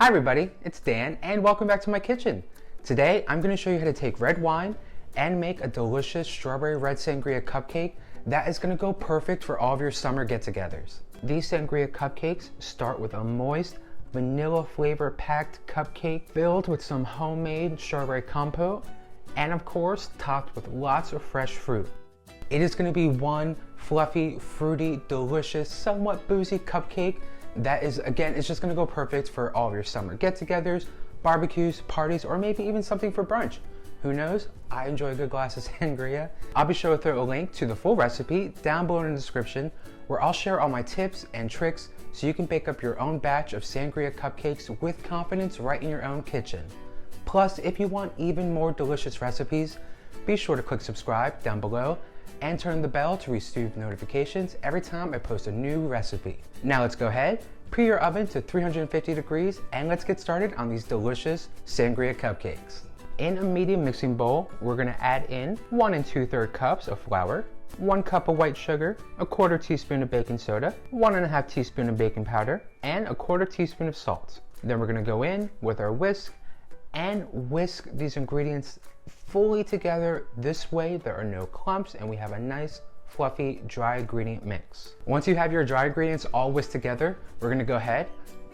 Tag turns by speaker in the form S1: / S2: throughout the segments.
S1: Hi everybody, it's Dan and welcome back to my kitchen. Today I'm going to show you how to take red wine and make a delicious strawberry red sangria cupcake that is going to go perfect for all of your summer get-togethers. These sangria cupcakes start with a moist, vanilla flavor packed cupcake filled with some homemade strawberry compote and of course topped with lots of fresh fruit. It is going to be one fluffy, fruity, delicious, somewhat boozy cupcake that is, again, it's just going to go perfect for all of your summer get-togethers, barbecues, parties, or maybe even something for brunch. Who knows? I enjoy a good glass of sangria. I'll be sure to throw a link to the full recipe down below in the description, where I'll share all my tips and tricks so you can bake up your own batch of sangria cupcakes with confidence right in your own kitchen. Plus, if you want even more delicious recipes, be sure to click subscribe down below and turn the bell to receive notifications every time I post a new recipe. Now let's go ahead, preheat your oven to 350 degrees and let's get started on these delicious sangria cupcakes. In a medium mixing bowl, we're gonna add in 1 2/3 cups of flour, 1 cup of white sugar, a 1/4 teaspoon of baking soda, 1 1/2 teaspoon of baking powder, and a 1/4 teaspoon of salt. Then we're gonna go in with our whisk and whisk these ingredients fully together. This way there are no clumps and we have a nice fluffy dry ingredient mix. Once you have your dry ingredients all whisked together, we're going to go ahead,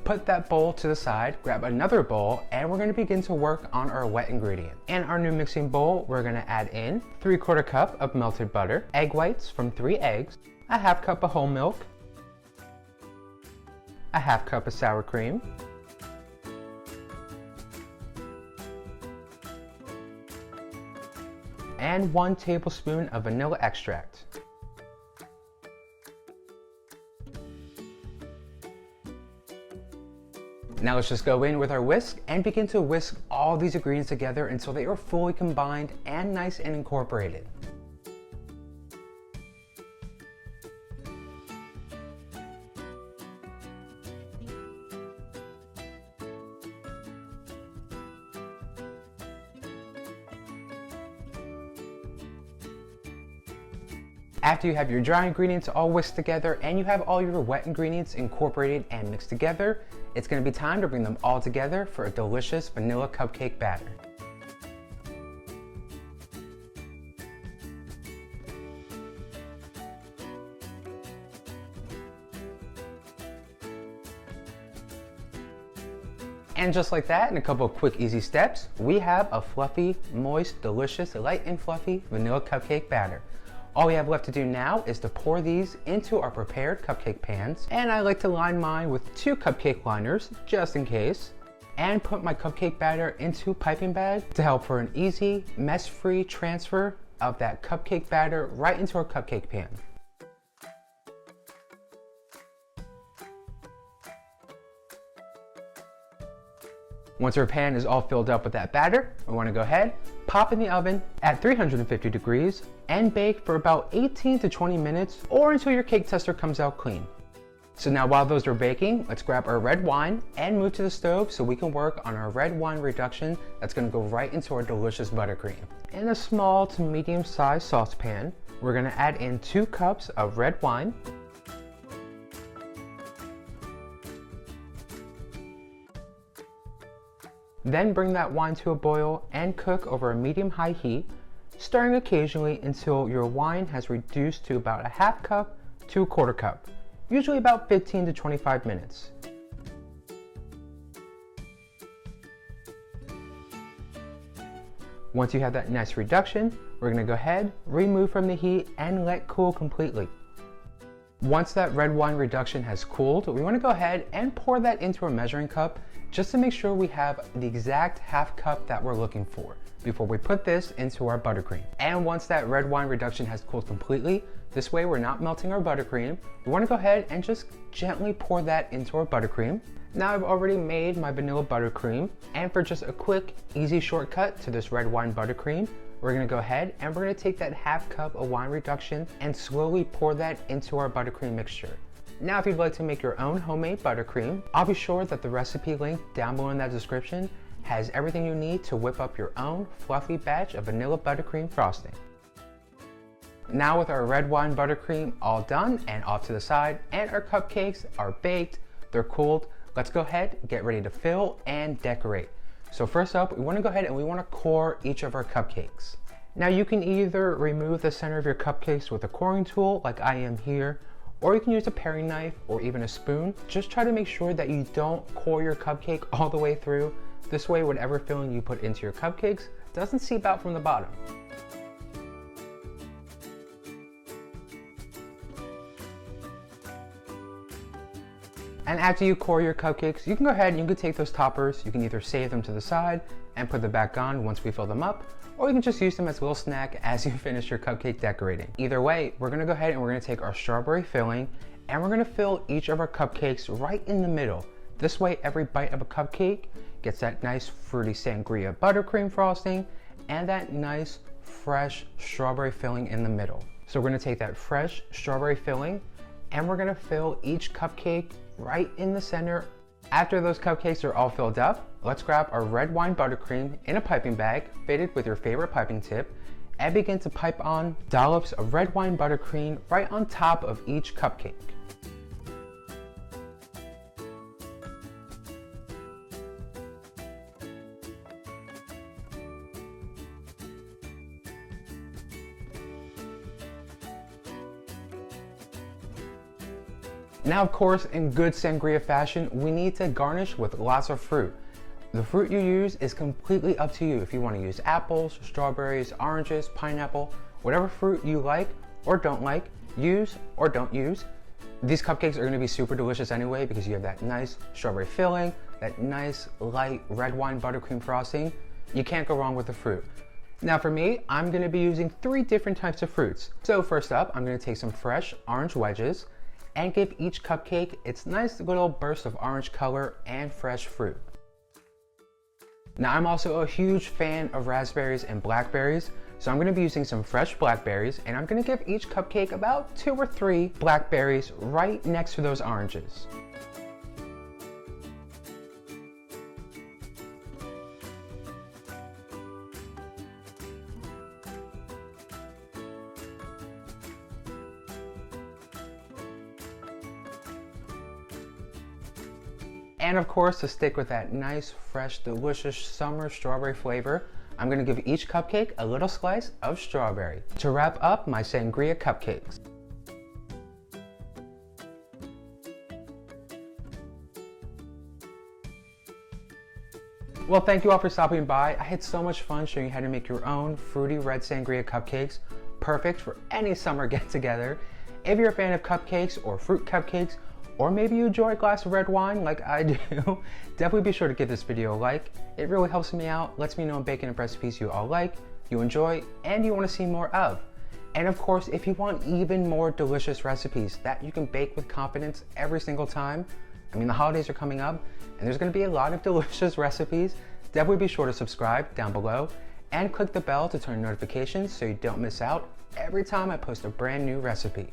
S1: put that bowl to the side, grab another bowl, and we're going to begin to work on our wet ingredient. In our new mixing bowl, we're going to add in 3/4 cup of melted butter, egg whites from 3 eggs, a 1/2 cup of whole milk, a 1/2 cup of sour cream, and 1 tablespoon of vanilla extract. Now let's just go in with our whisk and begin to whisk all these ingredients together until they are fully combined and nice and incorporated. After you have your dry ingredients all whisked together and you have all your wet ingredients incorporated and mixed together, it's going to be time to bring them all together for a delicious vanilla cupcake batter. And just like that, in a couple of quick easy steps, we have a fluffy, moist, delicious, light and fluffy vanilla cupcake batter. All we have left to do now is to pour these into our prepared cupcake pans, and I like to line mine with 2 cupcake liners just in case, and put my cupcake batter into a piping bag to help for an easy, mess-free transfer of that cupcake batter right into our cupcake pan. Once our pan is all filled up with that batter, we want to go ahead, pop in the oven at 350 degrees and bake for about 18 to 20 minutes or until your cake tester comes out clean. So now while those are baking, let's grab our red wine and move to the stove so we can work on our red wine reduction that's going to go right into our delicious buttercream. In a small to medium sized saucepan, we're going to add in 2 cups of red wine, then bring that wine to a boil and cook over a medium-high heat, stirring occasionally until your wine has reduced to about a 1/2 cup to a 1/4 cup, usually about 15 to 25 minutes. Once you have that nice reduction, we're going to go ahead, remove from the heat, and let cool completely. Once that red wine reduction has cooled, we want to go ahead and pour that into a measuring cup just to make sure we have the exact 1/2 cup that we're looking for before we put this into our buttercream. And once that red wine reduction has cooled completely, this way we're not melting our buttercream, we want to go ahead and just gently pour that into our buttercream. Now I've already made my vanilla buttercream, and for just a quick, easy shortcut to this red wine buttercream, we're going to go ahead and we're going to take that 1/2 cup of wine reduction and slowly pour that into our buttercream mixture. Now if you'd like to make your own homemade buttercream, I'll be sure that the recipe link down below in that description has everything you need to whip up your own fluffy batch of vanilla buttercream frosting. Now with our red wine buttercream all done and off to the side, and our cupcakes are baked, they're cooled, let's go ahead, get ready to fill and decorate. So first up, we want to go ahead and we want to core each of our cupcakes. Now you can either remove the center of your cupcakes with a coring tool like I am here, or you can use a paring knife or even a spoon. Just try to make sure that you don't core your cupcake all the way through. This way, whatever filling you put into your cupcakes doesn't seep out from the bottom. And after you core your cupcakes, you can go ahead and you can take those toppers. You can either save them to the side and put them back on once we fill them up, or you can just use them as a little snack as you finish your cupcake decorating. Either way, we're gonna go ahead and we're gonna take our strawberry filling and we're gonna fill each of our cupcakes right in the middle. This way, every bite of a cupcake gets that nice fruity sangria buttercream frosting and that nice fresh strawberry filling in the middle. So we're gonna take that fresh strawberry filling and we're gonna fill each cupcake right in the center. After those cupcakes are all filled up, let's grab our red wine buttercream in a piping bag fitted with your favorite piping tip and begin to pipe on dollops of red wine buttercream right on top of each cupcake. Now, of course, in good sangria fashion, we need to garnish with lots of fruit. The fruit you use is completely up to you. If you want to use apples, strawberries, oranges, pineapple, whatever fruit you like or don't like, use or don't use. These cupcakes are going to be super delicious anyway because you have that nice strawberry filling, that nice light red wine buttercream frosting. You can't go wrong with the fruit. Now for me, I'm going to be using 3 different types of fruits. So first up, I'm going to take some fresh orange wedges and give each cupcake its nice little burst of orange color and fresh fruit. Now I'm also a huge fan of raspberries and blackberries, so I'm gonna be using some fresh blackberries and I'm gonna give each cupcake about 2 or 3 blackberries right next to those oranges. And of course, to stick with that nice, fresh, delicious summer strawberry flavor, I'm gonna give each cupcake a little slice of strawberry to wrap up my Sangria Cupcakes. Well, thank you all for stopping by. I had so much fun showing you how to make your own fruity red Sangria Cupcakes, perfect for any summer get-together. If you're a fan of cupcakes or fruit cupcakes, or maybe you enjoy a glass of red wine like I do, definitely be sure to give this video a like. It really helps me out, lets me know I'm baking up recipes you all like, you enjoy, and you want to see more of. And of course, if you want even more delicious recipes that you can bake with confidence every single time, I mean, the holidays are coming up, and there's going to be a lot of delicious recipes. Definitely be sure to subscribe down below and click the bell to turn notifications so you don't miss out every time I post a brand new recipe.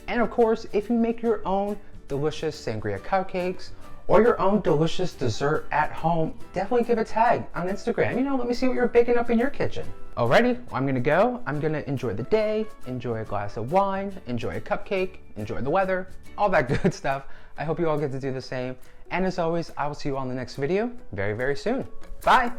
S1: And of course, if you make your own delicious Sangria Cupcakes or your own delicious dessert at home, definitely give a tag on Instagram. You know, let me see what you're baking up in your kitchen. Alrighty, well, I'm gonna go. I'm gonna enjoy the day, enjoy a glass of wine, enjoy a cupcake, enjoy the weather, all that good stuff. I hope you all get to do the same. And as always, I will see you all in the next video very, very soon. Bye.